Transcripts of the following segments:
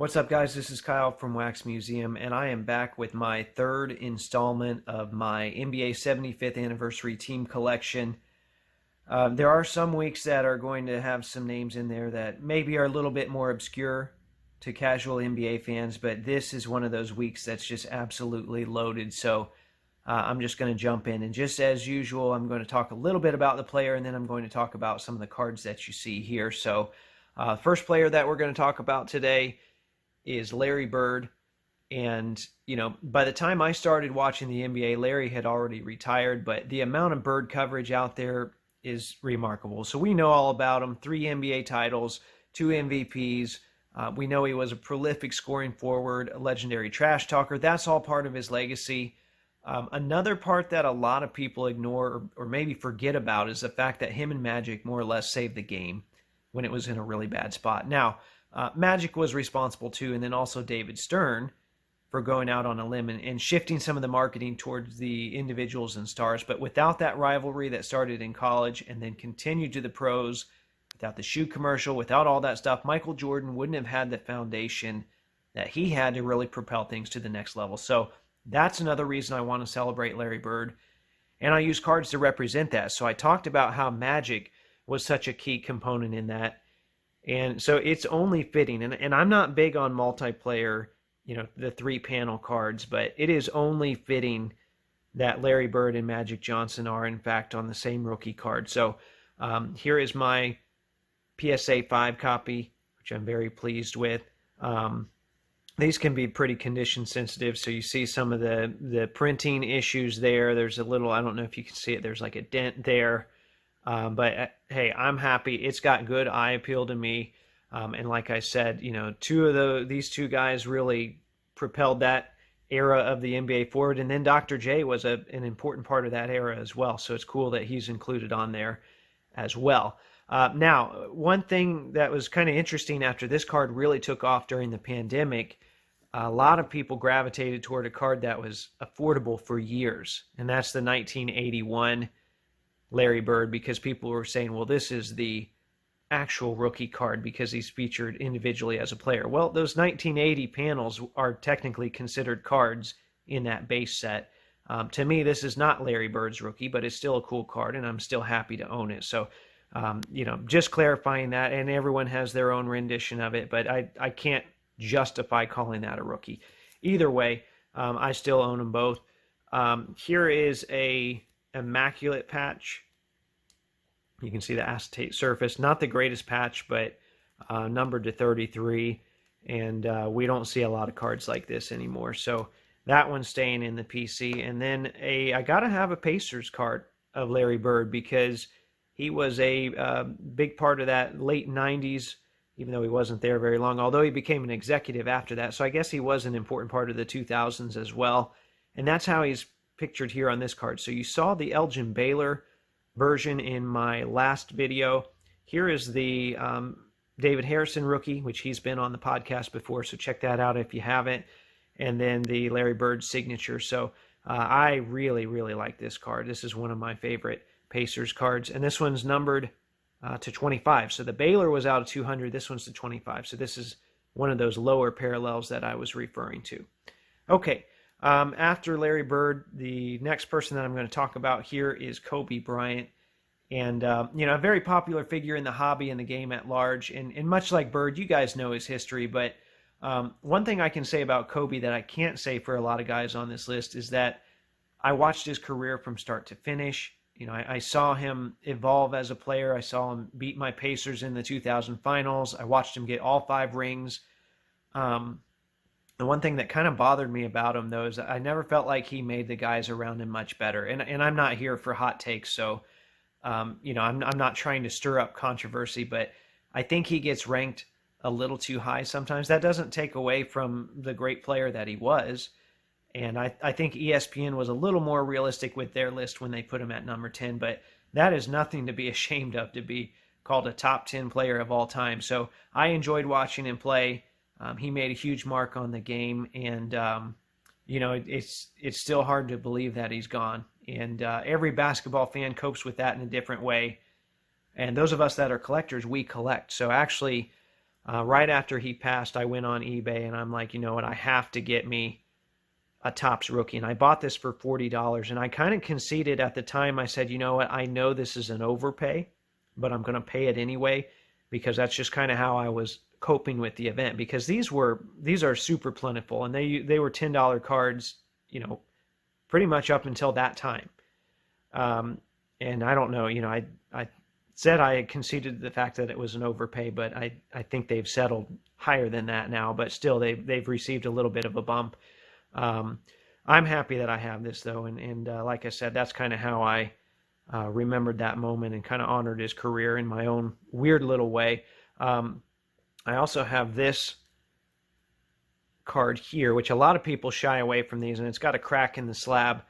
What's up, guys? This is Kyle from Wax Museum, and I am back with my third installment of my NBA 75th Anniversary Team Collection. There are some weeks that are going to have some names in there that maybe are a little bit more obscure to casual NBA fans, but this is one of those weeks that's just absolutely loaded. So I'm just going to jump in, and just as usual, I'm going to talk a little bit about the player, and then I'm going to talk about some of the cards that you see here. So first player that we're going to talk about today is Larry Bird. And, by the time I started watching the NBA, Larry had already retired, but the amount of Bird coverage out there is remarkable. So we know all about him: 3 NBA titles, 2 MVPs. We know he was a prolific scoring forward, a legendary trash talker. That's all part of his legacy. Another part that a lot of people ignore or maybe forget about is the fact that him and Magic more or less saved the game when it was in a really bad spot. Now, Magic was responsible too, and then also David Stern, for going out on a limb and shifting some of the marketing towards the individuals and stars. But without that rivalry that started in college and then continued to the pros, without the shoe commercial, without all that stuff, Michael Jordan wouldn't have had the foundation that he had to really propel things to the next level. So that's another reason I want to celebrate Larry Bird. And I use cards to represent that. So I talked about how Magic was such a key component in that. And so it's only fitting, and I'm not big on multiplayer, the 3-panel cards, but it is only fitting that Larry Bird and Magic Johnson are, in fact, on the same rookie card. So here is my PSA 5 copy, which I'm very pleased with. These can be pretty condition sensitive, so you see some of the printing issues there. There's a little, I don't know if you can see it, there's like a dent there. But hey, I'm happy. It's got good eye appeal to me. And like I said, these two guys really propelled that era of the NBA forward. And then Dr. J was an important part of that era as well. So it's cool that he's included on there as well. Now, one thing that was kind of interesting after this card really took off during the pandemic, a lot of people gravitated toward a card that was affordable for years. And that's the 1981 Larry Bird, because people were saying, well, this is the actual rookie card because he's featured individually as a player. Well, those 1980 panels are technically considered cards in that base set. To me, this is not Larry Bird's rookie, but it's still a cool card, and I'm still happy to own it. So, just clarifying that, and everyone has their own rendition of it, but I can't justify calling that a rookie. Either way, I still own them both. Here is a immaculate patch. You can see the acetate surface, not the greatest patch, but numbered to 33, and we don't see a lot of cards like this anymore, so that one's staying in the PC. And then I gotta have a Pacers card of Larry Bird because he was a big part of that late 90s, even though he wasn't there very long, although he became an executive after that, so I guess he was an important part of the 2000s as well. And that's how he's pictured here on this card. So you saw the Elgin Baylor version in my last video. Here is the David Harrison rookie, which he's been on the podcast before, so check that out if you haven't. And then the Larry Bird signature. So I really, really like this card. This is one of my favorite Pacers cards, and this one's numbered to 25. So the Baylor was out of 200. This one's to 25. So this is one of those lower parallels that I was referring to. Okay. After Larry Bird, the next person that I'm going to talk about here is Kobe Bryant. And, a very popular figure in the hobby and the game at large. And much like Bird, you guys know his history. But one thing I can say about Kobe that I can't say for a lot of guys on this list is that I watched his career from start to finish. I saw him evolve as a player. I saw him beat my Pacers in the 2000 finals. I watched him get all 5 rings. The one thing that kind of bothered me about him, though, is I never felt like he made the guys around him much better. And I'm not here for hot takes, so, I'm not trying to stir up controversy, but I think he gets ranked a little too high sometimes. That doesn't take away from the great player that he was. And I think ESPN was a little more realistic with their list when they put him at number 10, but that is nothing to be ashamed of, to be called a top 10 player of all time. So I enjoyed watching him play. He made a huge mark on the game, and it's still hard to believe that he's gone. And every basketball fan copes with that in a different way. And those of us that are collectors, we collect. So actually, Right after he passed, I went on eBay and I'm like, you know what, I have to get me a Topps rookie. And I bought this for $40. And I kind of conceded at the time. I said, you know what, I know this is an overpay, but I'm going to pay it anyway because that's just kind of how I was coping with the event, because these are super plentiful, and they were $10 cards, you know, pretty much up until that time. And I don't know, you know, I said I had conceded the fact that it was an overpay, but I think they've settled higher than that now, but still they've received a little bit of a bump. I'm happy that I have this though, and like I said, that's kind of how I remembered that moment and kind of honored his career in my own weird little way. I also have this card here, which a lot of people shy away from these, and it's got a crack in the slab.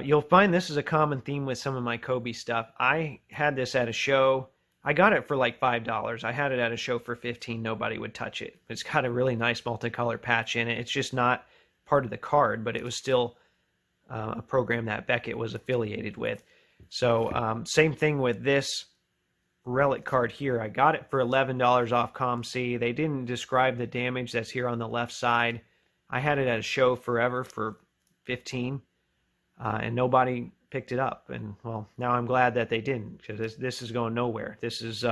You'll find this is a common theme with some of my Kobe stuff. I had this at a show. I got it for like $5. I had it at a show for $15. Nobody would touch it. It's got a really nice multicolor patch in it. It's just not part of the card, but it was still a program that Beckett was affiliated with. So same thing with this relic card here. I got it for $11 off ComC. They didn't describe the damage that's here on the left side. I had it at a show forever for $15, and nobody picked it up. And well, now I'm glad that they didn't, because this is going nowhere. This is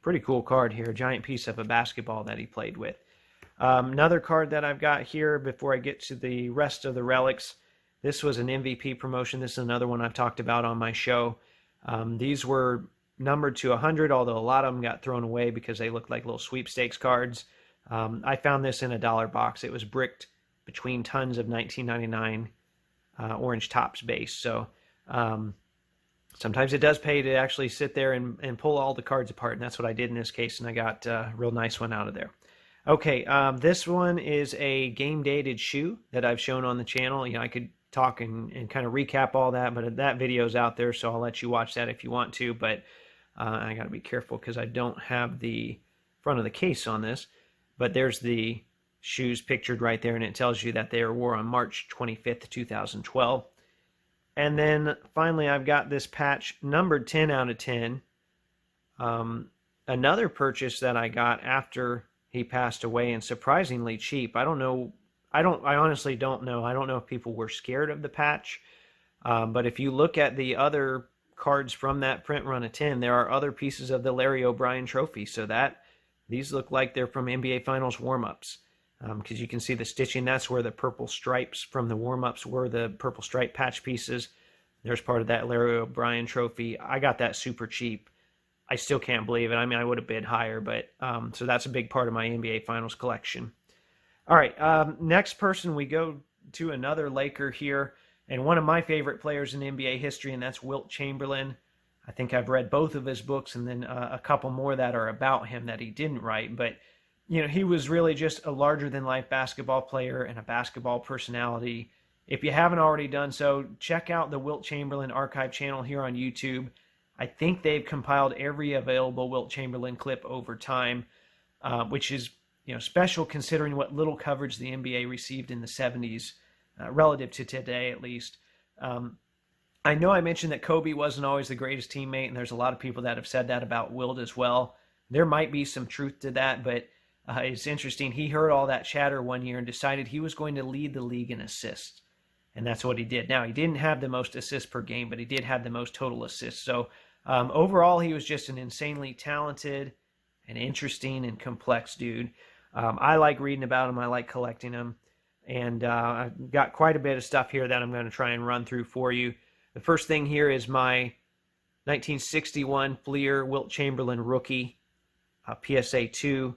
pretty cool card here, a giant piece of a basketball that he played with. Another card that I've got here before I get to the rest of the relics. This was an MVP promotion. This is another one I've talked about on my show. These were numbered to 100, although a lot of them got thrown away because they looked like little sweepstakes cards. I found this in a dollar box. It was bricked between tons of 1999 orange Topps base. So sometimes it does pay to actually sit there and pull all the cards apart, and that's what I did in this case, and I got a real nice one out of there. Okay, this one is a game-dated shoe that I've shown on the channel. You know, I could talk and kind of recap all that, but that video's out there, so I'll let you watch that if you want to. But I got to be careful because I don't have the front of the case on this. But there's the shoes pictured right there, and it tells you that they were worn on March 25th, 2012. And then finally, I've got this patch numbered 10 out of 10. Another purchase that I got after he passed away, and surprisingly cheap. I don't know. I honestly don't know. I don't know if people were scared of the patch. But if you look at the other cards from that print run of 10, there are other pieces of the Larry O'Brien trophy. So these look like they're from NBA Finals warm-ups. Because you can see the stitching. That's where the purple stripes from the warm-ups were, the purple stripe patch pieces. There's part of that Larry O'Brien trophy. I got that super cheap. I still can't believe it. I mean, I would have bid higher, but so that's a big part of my NBA Finals collection. All right, next person, we go to another Laker here, and one of my favorite players in NBA history, and that's Wilt Chamberlain. I think I've read both of his books, and then a couple more that are about him that he didn't write. But you know, he was really just a larger-than-life basketball player and a basketball personality. If you haven't already done so, check out the Wilt Chamberlain archive channel here on YouTube. I think they've compiled every available Wilt Chamberlain clip over time, which is, you know, special considering what little coverage the NBA received in the 70s, relative to today at least. I know I mentioned that Kobe wasn't always the greatest teammate, and there's a lot of people that have said that about Wilt as well. There might be some truth to that, but it's interesting. He heard all that chatter one year and decided he was going to lead the league in assists, and that's what he did. Now, he didn't have the most assists per game, but he did have the most total assists. So overall, he was just an insanely talented and interesting and complex dude. I like reading about him. I like collecting him. And I've got quite a bit of stuff here that I'm going to try and run through for you. The first thing here is my 1961 Fleer Wilt Chamberlain rookie, PSA 2.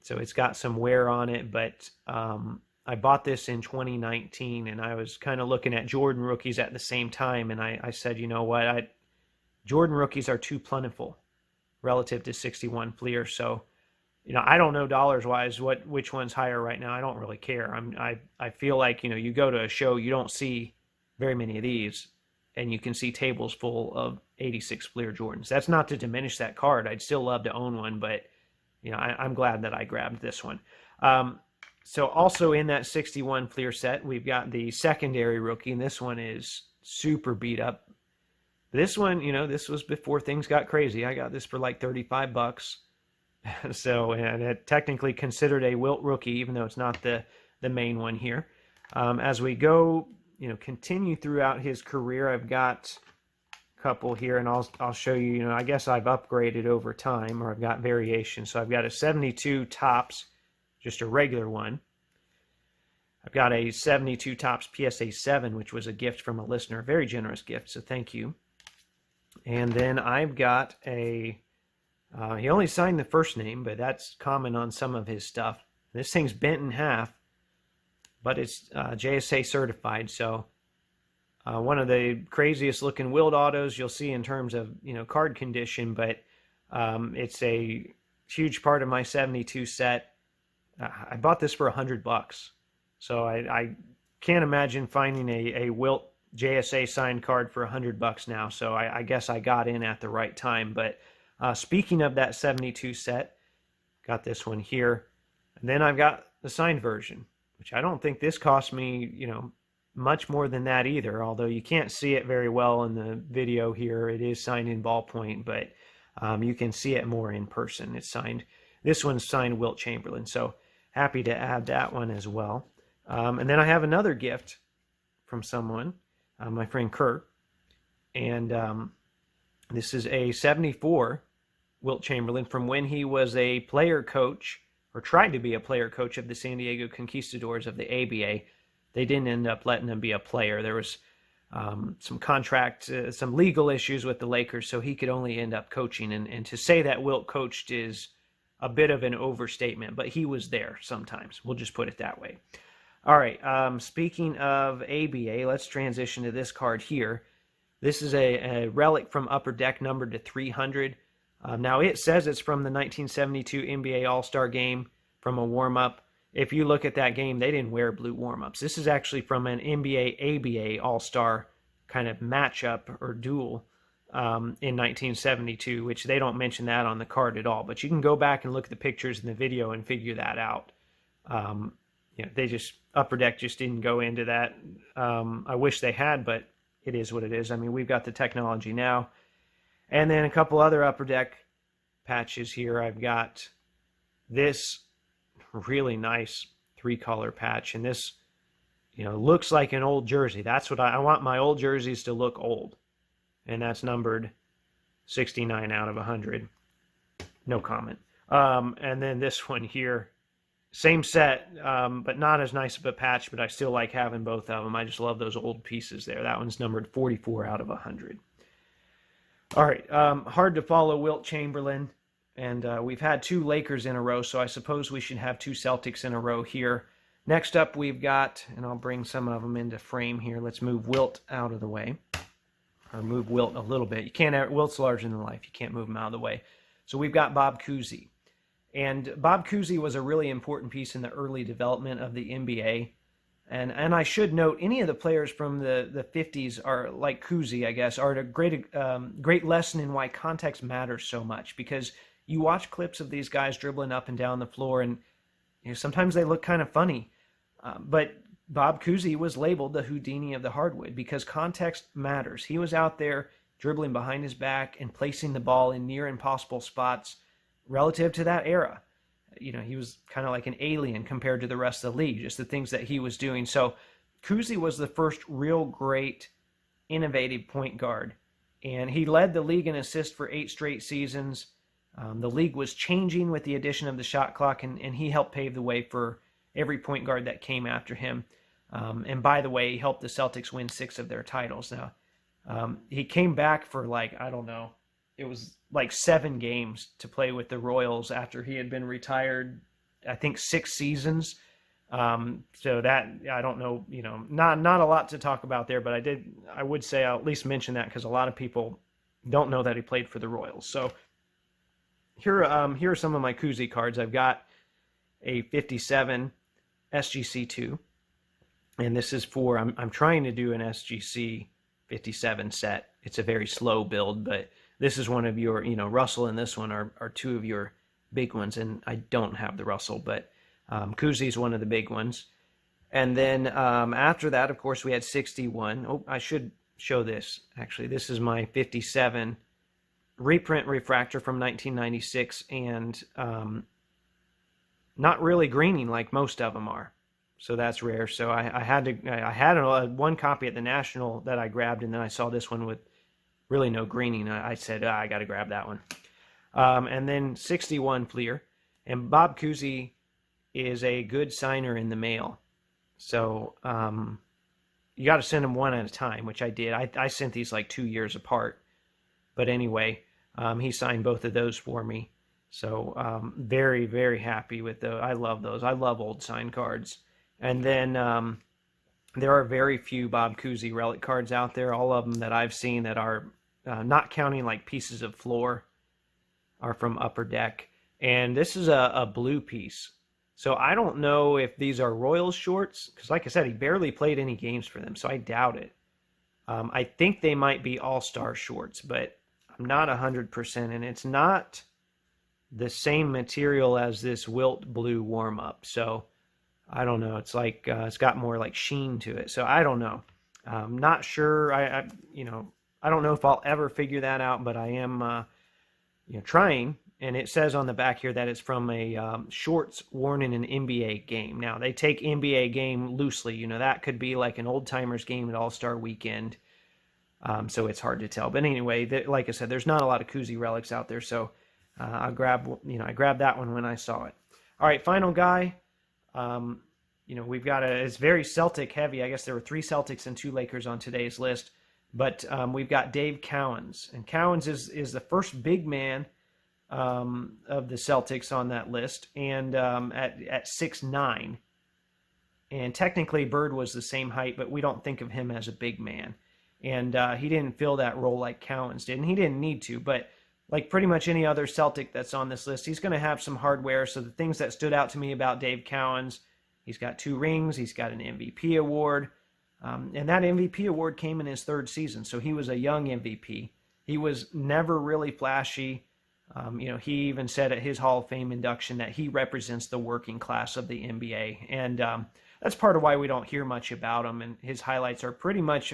So it's got some wear on it, but I bought this in 2019, and I was kind of looking at Jordan rookies at the same time, and I said, you know what, Jordan rookies are too plentiful relative to 61 Fleer. So, you know, I don't know dollars-wise which one's higher right now. I don't really care. I feel like, you know, you go to a show, you don't see very many of these, and you can see tables full of 86 Fleer Jordans. That's not to diminish that card. I'd still love to own one, but you know, I'm glad that I grabbed this one. So also in that 61 Fleer set, we've got the secondary rookie, and this one is super beat up. This one, you know, this was before things got crazy. I got this for like $35. So, and it technically considered a Wilt rookie, even though it's not the main one here. As we go, continue throughout his career, I've got a couple here, and I'll show you. I guess I've upgraded over time, or I've got variations. So I've got a 72 Topps, just a regular one. I've got a 72 Topps PSA 7, which was a gift from a listener, a very generous gift, so thank you. And then I've got a, he only signed the first name, but that's common on some of his stuff. This thing's bent in half, but it's JSA certified, so one of the craziest looking Wilt autos you'll see in terms of, card condition, but it's a huge part of my 72 set. I bought this for $100. So I can't imagine finding a Wilt JSA signed card for $100 now. So I guess I got in at the right time. But speaking of that 72 set, got this one here. And then I've got the signed version, which I don't think this cost me, much more than that either. Although you can't see it very well in the video here. It is signed in ballpoint, but you can see it more in person. It's signed. This one's signed Wilt Chamberlain. So happy to add that one as well. And then I have another gift from someone, my friend Kurt, and this is a 74 Wilt Chamberlain from when he was a player coach, or tried to be a player coach of the San Diego Conquistadors of the ABA. They didn't end up letting him be a player. There was some contract, some legal issues with the Lakers, so he could only end up coaching. And to say that Wilt coached is a bit of an overstatement, but he was there sometimes. We'll just put it that way. All right, speaking of ABA, let's transition to this card here. This is a relic from Upper Deck numbered to 300. Now, it says it's from the 1972 NBA All-Star Game from a warm-up. If you look at that game, they didn't wear blue warm-ups. This is actually from an NBA ABA All-Star kind of matchup or duel in 1972, which they don't mention that on the card at all. But you can go back and look at the pictures in the video and figure that out. They just, Upper Deck just didn't go into that. I wish they had, but it is what it is. I mean, we've got the technology now. And then a couple other Upper Deck patches here. I've got this really nice 3-color patch, and this, looks like an old jersey. That's what I want my old jerseys to look old. And that's numbered 69 out of 100. No comment. And then this one here, same set, but not as nice of a patch, but I still like having both of them. I just love those old pieces there. That one's numbered 44 out of 100. All right, hard to follow Wilt Chamberlain, and we've had 2 Lakers in a row, so I suppose we should have 2 Celtics in a row here. Next up, we've got, and I'll bring some of them into frame here. Let's move Wilt out of the way, or move Wilt a little bit. You can't, Wilt's larger than life. You can't move him out of the way. So we've got Bob Cousy. And Bob Cousy was a really important piece in the early development of the NBA. And I should note, any of the players from the 50s are, like Cousy, I guess, are a great lesson in why context matters so much. Because you watch clips of these guys dribbling up and down the floor, and sometimes they look kind of funny. But Bob Cousy was labeled the Houdini of the hardwood because context matters. He was out there dribbling behind his back and placing the ball in near impossible spots relative to that era. He was kind of like an alien compared to the rest of the league, just the things that he was doing. So Cousy was the first real great, innovative point guard. And he led the league in assists for 8 straight seasons. The league was changing with the addition of the shot clock, and he helped pave the way for every point guard that came after him. And by the way, he helped the Celtics win 6 of their titles. Now, he came back for it was like 7 games to play with the Royals after he had been retired, I think 6 seasons. So that, I don't know, not a lot to talk about there, but I would say I'll at least mention that because a lot of people don't know that he played for the Royals. So here are some of my Cousy cards. I've got a 57 SGC2, and this is for, I'm trying to do an SGC 57 set. It's a very slow build, but this is one of your, Russell and this one are 2 of your big ones, and I don't have the Russell, but Cousy is one of the big ones. And then after that, of course, we had 61. Oh, I should show this. Actually, this is my 57 reprint refractor from 1996, and not really greening like most of them are. So that's rare. So I had one copy at the National that I grabbed, and then I saw this one with really no greening. I said, I got to grab that one. And then 61 Fleer. And Bob Cousy is a good signer in the mail. So you got to send them one at a time, which I did. I sent these like 2 years apart. But anyway, he signed both of those for me. So very, very happy with those. I love those. I love old signed cards. And then there are very few Bob Cousy relic cards out there. All of them that I've seen that are, not counting like pieces of floor, are from Upper Deck. And this is a blue piece. So I don't know if these are Royals shorts, because like I said, he barely played any games for them, so I doubt it. I think they might be all-star shorts, but I'm not 100%, and it's not the same material as this Wilt blue warm-up. So I don't know. It's like it's got more like sheen to it. So I don't know. I'm not sure. I don't know if I'll ever figure that out, but I am trying. And it says on the back here that it's from a shorts worn in an NBA game. Now, they take NBA game loosely. That could be like an old-timers game at All-Star Weekend. So it's hard to tell. But anyway, like I said, there's not a lot of Cousy relics out there. So I grabbed that one when I saw it. All right, final guy. We've got it's very Celtic heavy. I guess there were 3 Celtics and 2 Lakers on today's list. But we've got Dave Cowens. And Cowens is the first big man of the Celtics on that list, and at 6'9". And technically Bird was the same height, but we don't think of him as a big man. And he didn't fill that role like Cowens did, and he didn't need to. But like pretty much any other Celtic that's on this list, he's going to have some hardware. So the things that stood out to me about Dave Cowens, he's got 2 rings, he's got an MVP award, and that MVP award came in his 3rd season. So he was a young MVP. He was never really flashy. He even said at his Hall of Fame induction that he represents the working class of the NBA. And that's part of why we don't hear much about him. And his highlights are pretty much,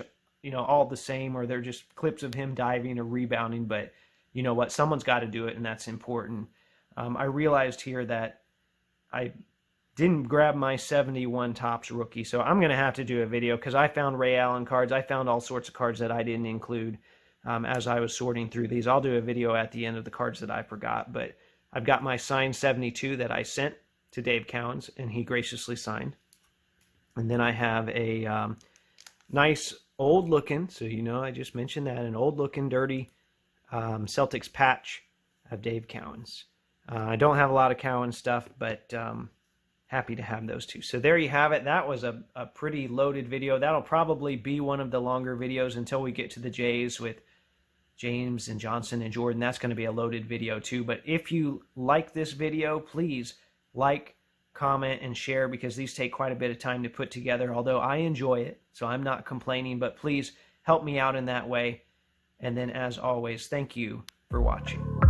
all the same, or they're just clips of him diving or rebounding. But you know what? Someone's got to do it, and that's important. I realized here that I didn't grab my 71 Topps rookie. So I'm going to have to do a video because I found Ray Allen cards. I found all sorts of cards that I didn't include. As I was sorting through these. I'll do a video at the end of the cards that I forgot, but I've got my signed 72 that I sent to Dave Cowens, and he graciously signed. And then I have a nice old-looking, so I just mentioned that, an old-looking, dirty Celtics patch of Dave Cowens. I don't have a lot of Cowens stuff, but happy to have those 2. So there you have it. That was a pretty loaded video. That'll probably be one of the longer videos until we get to the Jays with James and Johnson and Jordan. That's going to be a loaded video too. But if you like this video, please like, comment, and share, because these take quite a bit of time to put together, although I enjoy it, so I'm not complaining. But please help me out in that way. And then, as always, thank you for watching.